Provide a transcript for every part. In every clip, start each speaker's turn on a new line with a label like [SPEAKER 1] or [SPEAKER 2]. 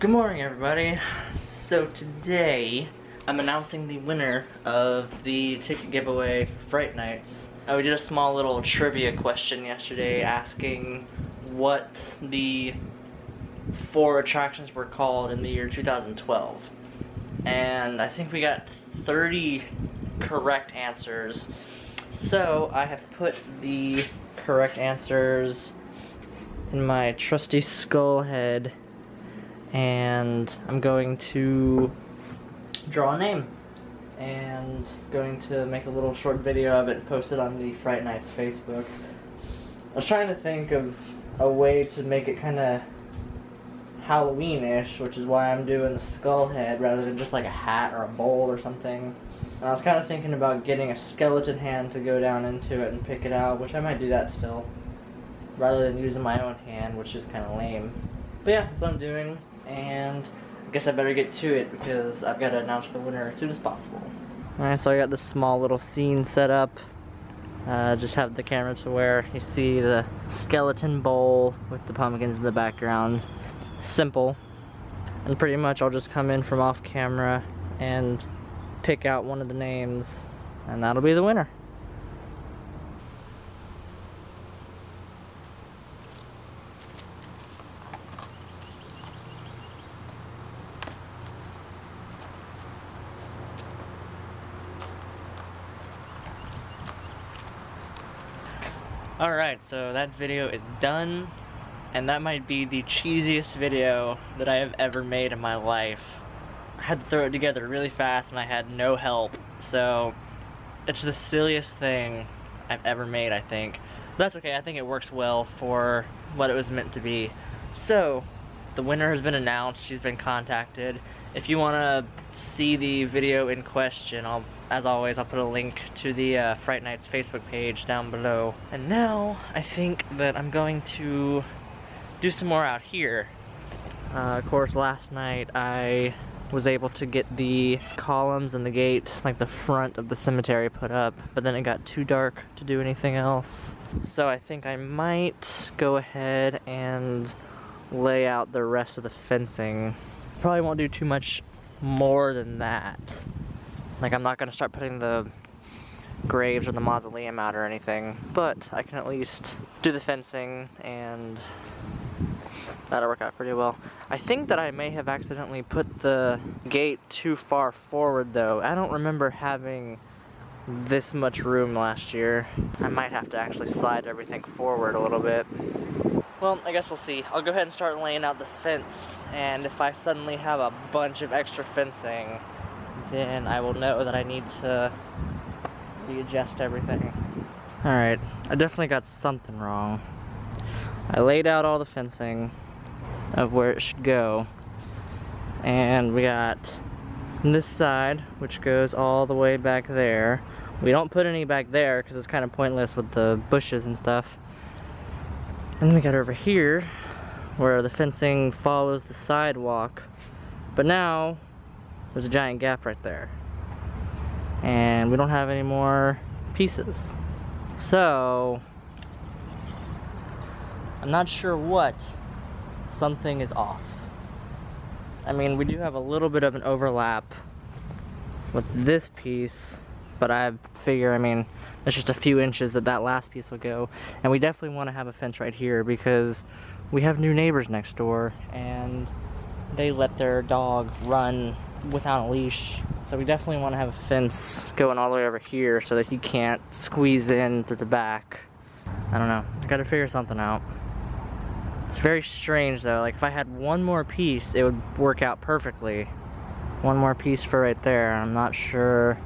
[SPEAKER 1] Good morning, everybody. So today, I'm announcing the winner of the ticket giveaway for Fright Nights. We did a small little trivia question yesterday asking what the 4 attractions were called in the year 2012. And I think we got 30 correct answers. So I have put the correct answers in my trusty skull head, and I'm going to draw a name and going to make a little short video of it and post it on the Fright Nights Facebook. I was trying to think of a way to make it kind of Halloween-ish, which is why I'm doing the skull head rather than just like a hat or a bowl or something. And I was kind of thinking about getting a skeleton hand to go down into it and pick it out, which I might do that still, rather than using my own hand, which is kind of lame. But yeah, that's what I'm doing, and I guess I better get to it because I've got to announce the winner as soon as possible. Alright, so I got this small little scene set up. Just have the camera to where you see the skeleton bowl with the pumpkins in the background. Simple. And pretty much I'll just come in from off camera and pick out one of the names, and that'll be the winner. Alright, so that video is done, and that might be the cheesiest video that I have ever made in my life. I had to throw it together really fast and I had no help, so it's the silliest thing I've ever made, I think. But that's okay, I think it works well for what it was meant to be. So, the winner has been announced, she's been contacted. If you want to see the video in question, as always, I'll put a link to the Fright Nights Facebook page down below. And now, I think that I'm going to do some more out here. Of course, last night I was able to get the columns and the gate, like the front of the cemetery, put up, but then it got too dark to do anything else. So I think I might go ahead and lay out the rest of the fencing. Probably won't do too much more than that. Like, I'm not gonna start putting the graves or the mausoleum out or anything, but I can at least do the fencing, and that'll work out pretty well. I think that I may have accidentally put the gate too far forward though. I don't remember having this much room last year. I might have to actually slide everything forward a little bit. Well, I guess we'll see. I'll go ahead and start laying out the fence, and if I suddenly have a bunch of extra fencing, then I will know that I need to readjust everything. Alright, I definitely got something wrong. I laid out all the fencing of where it should go, and we got this side, which goes all the way back there. We don't put any back there because it's kind of pointless with the bushes and stuff. And then we got over here where the fencing follows the sidewalk, but now there's a giant gap right there, and we don't have any more pieces. So I'm not sure what. Something is off. I mean, we do have a little bit of an overlap with this piece, but I figure, I mean, it's just a few inches that last piece will go. And we definitely want to have a fence right here because we have new neighbors next door, and they let their dog run without a leash. So we definitely want to have a fence going all the way over here so that he can't squeeze in through the back. I don't know. I gotta figure something out. It's very strange though, like if I had one more piece, it would work out perfectly. One more piece for right there. I'm not sure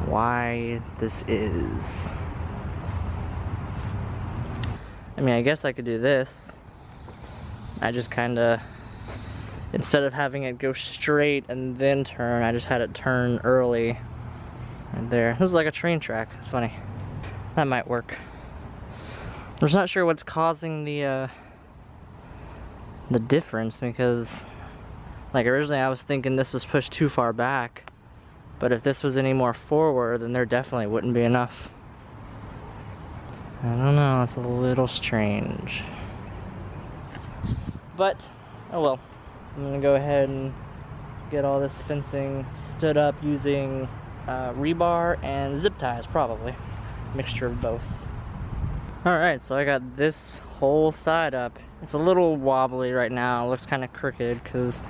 [SPEAKER 1] why this is. I mean, I guess I could do this. I just kinda, instead of having it go straight and then turn, I just had it turn early. Right there. This is like a train track. It's funny. That might work. I'm just not sure what's causing the difference, because like originally I was thinking this was pushed too far back, but if this was any more forward, then there definitely wouldn't be enough. I don't know, it's a little strange, but oh well. I'm gonna go ahead and get all this fencing stood up using rebar and zip ties, probably. Mixture of both. Alright, so I got this whole side up. It's a little wobbly right now. It looks kind of crooked because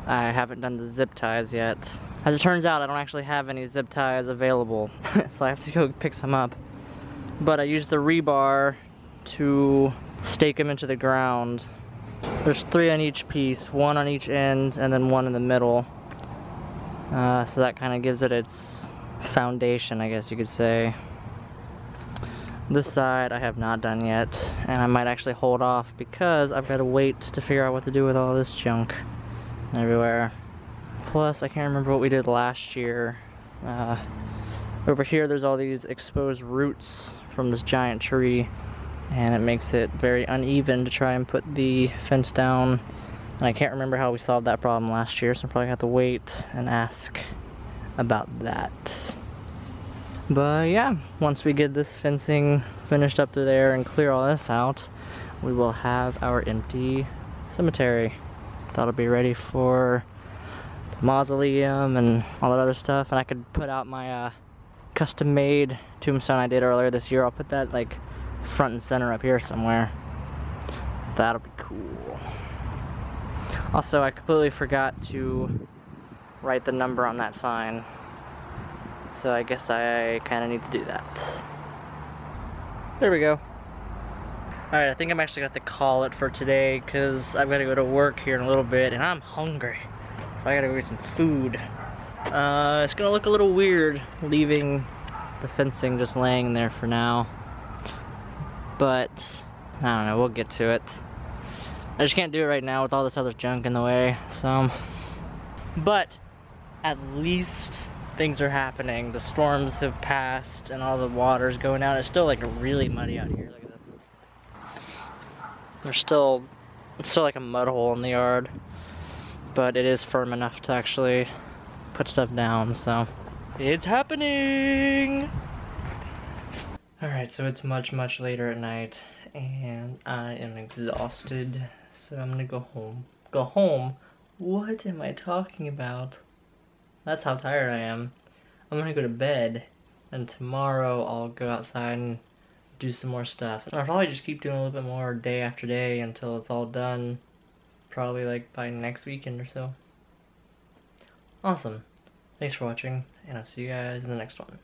[SPEAKER 1] I haven't done the zip ties yet. As it turns out, I don't actually have any zip ties available, so I have to go pick some up. But I used the rebar to stake them into the ground. There's 3 on each piece, 1 on each end, and then 1 in the middle. So that kind of gives it its foundation, I guess you could say. This side I have not done yet, and I might actually hold off because I've got to wait to figure out what to do with all this junk everywhere. Plus, I can't remember what we did last year. Over here there's all these exposed roots from this giant tree, and it makes it very uneven to try and put the fence down. And I can't remember how we solved that problem last year, so I'm probably gonna have to wait and ask about that. But yeah, once we get this fencing finished up through there and clear all this out, we will have our empty cemetery. That'll be ready for the mausoleum and all that other stuff. And I could put out my custom-made tombstone I did earlier this year. I'll put that like front and center up here somewhere. That'll be cool. Also, I completely forgot to write the number on that sign. So I guess I kind of need to do that. There we go. Alright, I think I'm actually going to have to call it for today because I've got to go to work here in a little bit and I'm hungry. So I got to go get some food. It's going to look a little weird leaving the fencing just laying there for now. But, I don't know, we'll get to it. I just can't do it right now with all this other junk in the way, so. But, at least things are happening. The storms have passed and all the water's going out. It's still like really muddy out here. Look at this. It's still like a mud hole in the yard, but it is firm enough to actually put stuff down, so. It's happening! Alright, so it's much later at night and I am exhausted, so I'm gonna go home. Go home? What am I talking about? That's how tired I am. I'm gonna go to bed, and tomorrow I'll go outside and do some more stuff. I'll probably just keep doing a little bit more day after day until it's all done. Probably like by next weekend or so. Awesome. Thanks for watching, and I'll see you guys in the next one.